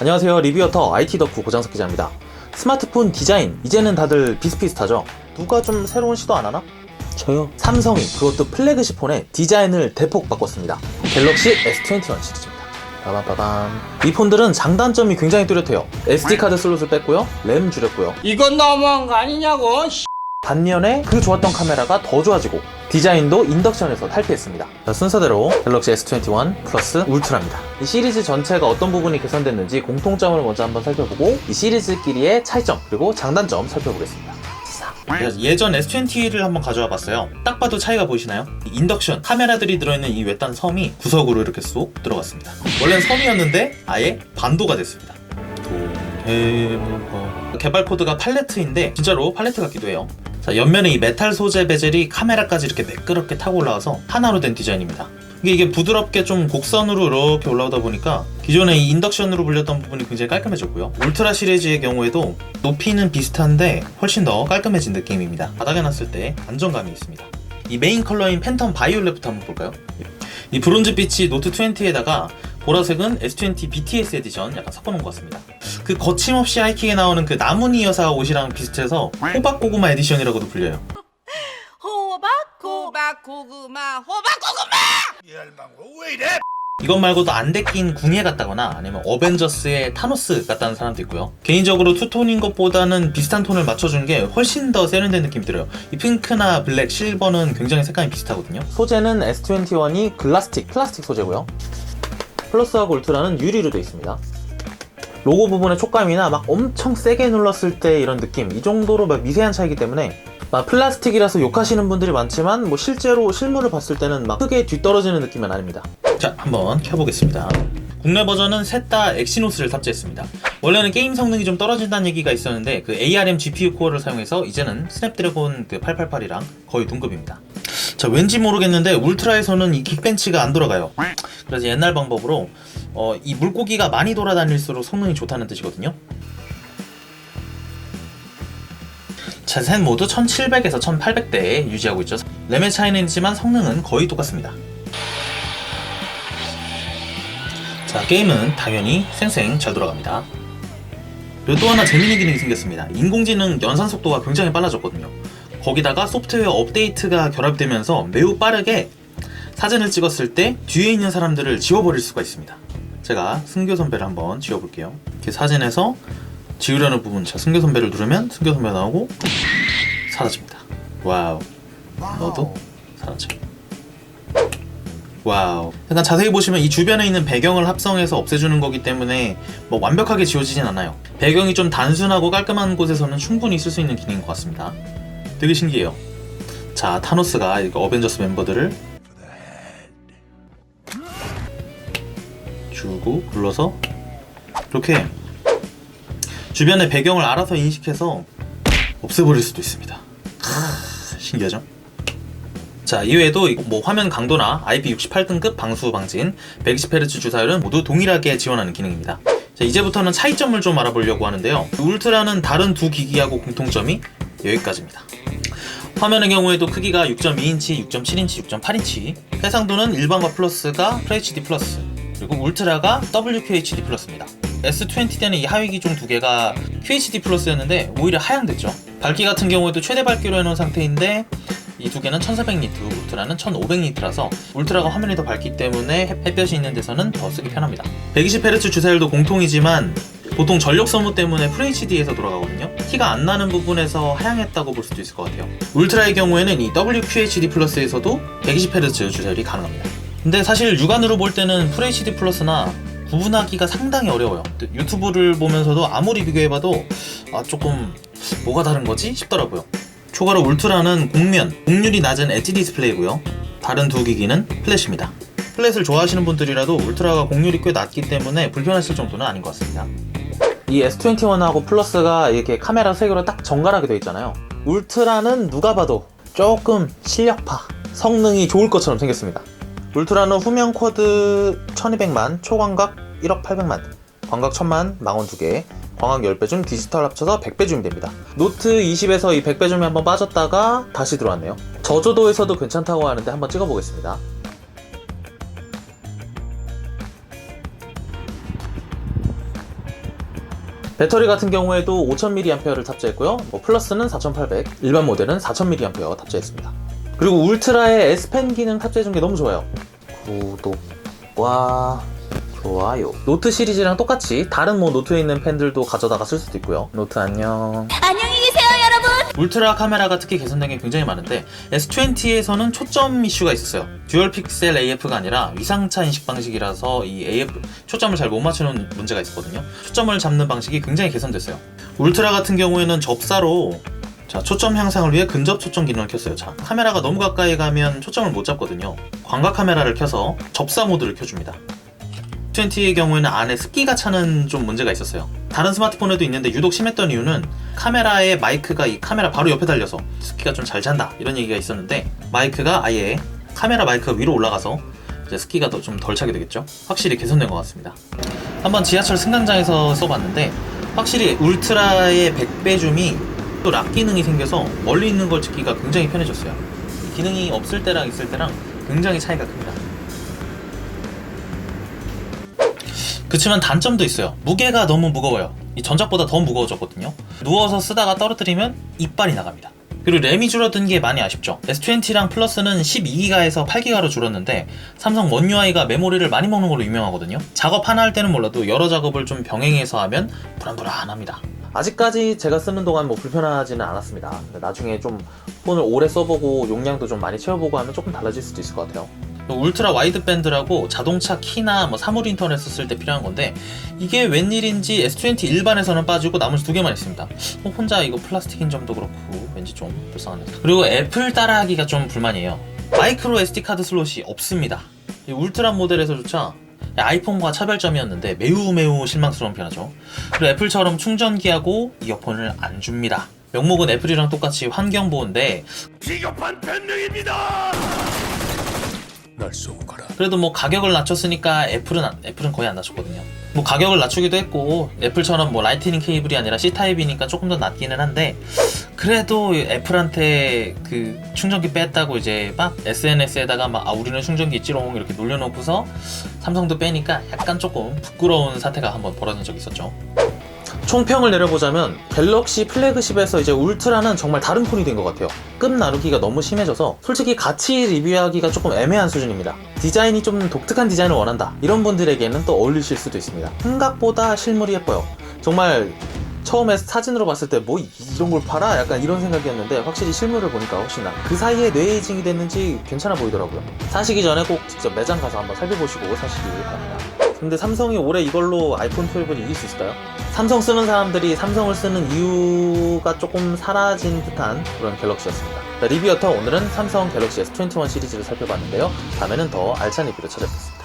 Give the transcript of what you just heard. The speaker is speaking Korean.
안녕하세요. 리뷰어터 IT 덕후 고장석 기자입니다. 스마트폰 디자인 이제는 다들 비슷비슷하죠. 누가 좀 새로운 시도 안 하나? 저요. 삼성이 그것도 플래그십 폰의 디자인을 대폭 바꿨습니다. 갤럭시 S21 시리즈입니다. 빠밤빠밤. 이 폰들은 장단점이 굉장히 뚜렷해요. SD카드 슬롯을 뺐고요, 램 줄였고요. 이건 너무한 거 아니냐고. 반면에 그 좋았던 카메라가 더 좋아지고 디자인도 인덕션에서 탈피했습니다. 자, 순서대로 갤럭시 S21 플러스 울트라입니다. 이 시리즈 전체가 어떤 부분이 개선됐는지 공통점을 먼저 한번 살펴보고 이 시리즈끼리의 차이점 그리고 장단점 살펴보겠습니다. 예전 S20를 한번 가져와 봤어요. 딱 봐도 차이가 보이시나요? 인덕션 카메라들이 들어있는 이 외딴 섬이 구석으로 이렇게 쏙 들어갔습니다. 원래는 섬이었는데 아예 반도가 됐습니다. 개발 코드가 팔레트인데 진짜로 팔레트 같기도 해요. 자, 옆면에 이 메탈 소재 베젤이 카메라까지 이렇게 매끄럽게 타고 올라와서 하나로 된 디자인입니다. 이게 부드럽게 좀 곡선으로 이렇게 올라오다 보니까 기존의 이 인덕션으로 불렸던 부분이 굉장히 깔끔해졌고요. 울트라 시리즈의 경우에도 높이는 비슷한데 훨씬 더 깔끔해진 느낌입니다. 바닥에 놨을 때 안정감이 있습니다. 이 메인 컬러인 팬텀 바이올렛부터 한번 볼까요? 이 브론즈빛이 노트 20에다가 보라색은 S20 BTS 에디션 약간 섞어놓은 것 같습니다. 그 거침없이 하이킥에 나오는 그 나무니 여사 옷이랑 비슷해서 호박고구마 에디션이라고도 불려요. 호박고구마. 왜 이래? 이것 말고도 안 데낀 궁예 같다거나 아니면 어벤져스의 타노스 같다는 사람도 있고요. 개인적으로 투톤인 것보다는 비슷한 톤을 맞춰준 게 훨씬 더 세련된 느낌이 들어요. 이 핑크나 블랙, 실버는 굉장히 색감이 비슷하거든요. 소재는 S21이 플라스틱 소재고요. 플러스하고 울트라는 유리로 되어 있습니다. 로고 부분의 촉감이나 막 엄청 세게 눌렀을 때 이런 느낌, 이 정도로 막 미세한 차이기 때문에 막 플라스틱이라서 욕하시는 분들이 많지만 뭐 실제로 실물을 봤을 때는 막 크게 뒤떨어지는 느낌은 아닙니다. 자, 한번 켜보겠습니다. 국내 버전은 셋 다 엑시노스를 탑재했습니다. 원래는 게임 성능이 좀 떨어진다는 얘기가 있었는데 그 ARM GPU 코어를 사용해서 이제는 스냅드래곤 그 888이랑 거의 동급입니다. 자, 왠지 모르겠는데 울트라에서는 이 긱벤치가 안 돌아가요. 그래서 옛날 방법으로 이 물고기가 많이 돌아다닐수록 성능이 좋다는 뜻이거든요. 자센 모두 1700에서 1800대에 유지하고 있죠. 램의 차이는 있지만 성능은 거의 똑같습니다. 자, 게임은 당연히 쌩쌩 잘 돌아갑니다. 그리고 또 하나 재밌는 기능이 생겼습니다. 인공지능 연산 속도가 굉장히 빨라졌거든요. 거기다가 소프트웨어 업데이트가 결합되면서 매우 빠르게 사진을 찍었을 때 뒤에 있는 사람들을 지워버릴 수가 있습니다. 제가 승교 선배를 한번 지워볼게요. 이렇게 사진에서 지우려는 부분, 자, 승교 선배를 누르면 승교 선배가 나오고 사라집니다. 와우. 너도 사라져. 와우. 약간 자세히 보시면 이 주변에 있는 배경을 합성해서 없애주는 거기 때문에 뭐 완벽하게 지워지진 않아요. 배경이 좀 단순하고 깔끔한 곳에서는 충분히 쓸 수 있는 기능인 것 같습니다. 되게 신기해요. 자, 타노스가 이거 어벤져스 멤버들을 주고 불러서 이렇게 주변의 배경을 알아서 인식해서 없애버릴 수도 있습니다. 신기하죠? 자, 이외에도 뭐 화면 강도나 IP68등급 방수 방진, 120Hz 주사율은 모두 동일하게 지원하는 기능입니다. 자, 이제부터는 차이점을 좀 알아보려고 하는데요. 울트라는 다른 두 기기하고 공통점이 여기까지입니다. 화면의 경우에도 크기가 6.2인치, 6.7인치, 6.8인치, 해상도는 일반과 플러스가 FHD 플러스, 그리고 울트라가 WQHD 플러스입니다. S20 때는 이 하위 기종 두 개가 QHD 플러스였는데 오히려 하향됐죠. 밝기 같은 경우에도 최대 밝기로 해놓은 상태인데 이 두 개는 1400니트, 울트라는 1500니트라서 울트라가 화면이 더 밝기 때문에 햇볕이 있는 데서는 더 쓰기 편합니다. 120Hz 주사율도 공통이지만 보통 전력 소모 때문에 FHD에서 돌아가거든요. 티가 안 나는 부분에서 하향했다고 볼 수도 있을 것 같아요. 울트라의 경우에는 이 WQHD 플러스에서도 120Hz 주사율이 가능합니다. 근데 사실 육안으로 볼 때는 FHD 플러스나 구분하기가 상당히 어려워요. 유튜브를 보면서도 아무리 비교해봐도 조금 뭐가 다른 거지 싶더라고요. 추가로 울트라는 곡률이 낮은 엣지 디스플레이고요. 다른 두 기기는 플랫입니다. 플랫을 좋아하시는 분들이라도 울트라가 곡률이 꽤 낮기 때문에 불편하실 정도는 아닌 것 같습니다. 이 S21하고 플러스가 이렇게 카메라 3개로 딱 정갈하게 되어 있잖아요. 울트라는 누가 봐도 조금 실력파, 성능이 좋을 것처럼 생겼습니다. 울트라는 후면 쿼드 1200만, 초광각 1억 800만, 광각 1000만, 망원 2개, 광각 10배 줌, 디지털 합쳐서 100배 줌이 됩니다. 노트 20에서 이 100배 줌이 한번 빠졌다가 다시 들어왔네요. 저조도에서도 괜찮다고 하는데 한번 찍어보겠습니다. 배터리 같은 경우에도 5000mAh를 탑재했고요. 플러스는 4800, 일반 모델은 4000mAh 탑재했습니다. 그리고 울트라의 S펜 기능 탑재해준 게 너무 좋아요. 구독과 좋아요. 노트 시리즈랑 똑같이 다른 노트에 있는 펜들도 가져다가 쓸 수도 있고요. 노트 안녕. 안녕히 계세요, 여러분. 울트라 카메라가 특히 개선된 게 굉장히 많은데 S20에서는 초점 이슈가 있었어요. 듀얼 픽셀 AF가 아니라 위상차 인식 방식이라서 이 AF 초점을 잘 못 맞추는 문제가 있었거든요. 초점을 잡는 방식이 굉장히 개선됐어요. 울트라 같은 경우에는 접사로 초점 향상을 위해 근접 초점 기능을 켰어요. 카메라가 너무 가까이 가면 초점을 못 잡거든요. 광각 카메라를 켜서 접사 모드를 켜줍니다. S20의 경우에는 안에 습기가 차는 좀 문제가 있었어요. 다른 스마트폰에도 있는데 유독 심했던 이유는 카메라의 마이크가 이 카메라 바로 옆에 달려서 습기가 좀 잘 찬다 이런 얘기가 있었는데, 마이크가 아예 카메라 마이크가 위로 올라가서 이제 습기가 좀 덜 차게 되겠죠. 확실히 개선된 것 같습니다. 한번 지하철 승강장에서 써봤는데 확실히 울트라의 100배 줌이 또 락 기능이 생겨서 멀리 있는 걸 찍기가 굉장히 편해졌어요. 기능이 없을 때랑 있을 때랑 굉장히 차이가 큽니다. 그치만 단점도 있어요. 무게가 너무 무거워요. 이 전작보다 더 무거워졌거든요. 누워서 쓰다가 떨어뜨리면 이빨이 나갑니다. 그리고 램이 줄어든 게 많이 아쉽죠. S20랑 플러스는 12기가에서 8기가로 줄었는데 삼성 원 UI가 메모리를 많이 먹는 걸로 유명하거든요. 작업 하나 할 때는 몰라도 여러 작업을 좀 병행해서 하면 불안불안합니다. 아직까지 제가 쓰는 동안 불편하지는 않았습니다. 나중에 좀 폰을 오래 써보고 용량도 좀 많이 채워보고 하면 조금 달라질 수도 있을 것 같아요. 울트라 와이드 밴드라고 자동차 키나 사물 인터넷 쓸 때 필요한 건데, 이게 웬일인지 S20 일반에서는 빠지고 나머지 2개만 있습니다. 혼자 이거 플라스틱인 점도 그렇고 왠지 좀 불쌍하네요. 그리고 애플 따라하기가 좀 불만이에요. 마이크로 SD 카드 슬롯이 없습니다. 이 울트라 모델에서조차 아이폰과 차별점이었는데 매우 실망스러운 편이죠. 그리고 애플처럼 충전기하고 이어폰을 안 줍니다. 명목은 애플이랑 똑같이 환경보호인데 비겁한 변명입니다. 날 쏘고 가라. 그래도 가격을 낮췄으니까 애플은 거의 안 낮췄거든요. 가격을 낮추기도 했고 애플처럼 라이트닝 케이블이 아니라 C타입이니까 조금 더 낮기는 한데, 그래도 애플한테 그 충전기 뺐다고 이제 막 SNS에다가 우리는 충전기 있지롱 이렇게 놀려놓고서 삼성도 빼니까 약간 조금 부끄러운 사태가 한번 벌어진 적이 있었죠. 총평을 내려보자면 갤럭시 플래그십에서 이제 울트라는 정말 다른 폰이 된 것 같아요. 급 나누기가 너무 심해져서 솔직히 같이 리뷰하기가 조금 애매한 수준입니다. 디자인이 좀 독특한 디자인을 원한다 이런 분들에게는 또 어울리실 수도 있습니다. 생각보다 실물이 예뻐요. 정말 처음에 사진으로 봤을 때 이런 걸 팔아? 약간 이런 생각이었는데 확실히 실물을 보니까 훨씬 그 사이에 뇌이징이 됐는지 괜찮아 보이더라고요. 사시기 전에 꼭 직접 매장 가서 한번 살펴보시고 사시길 바랍니다. 근데 삼성이 올해 이걸로 아이폰 12를 이길 수 있을까요? 삼성 쓰는 사람들이 삼성을 쓰는 이유가 조금 사라진 듯한 그런 갤럭시였습니다. 리뷰어터 오늘은 삼성 갤럭시 S21 시리즈를 살펴봤는데요. 다음에는 더 알찬 리뷰로 찾아뵙겠습니다.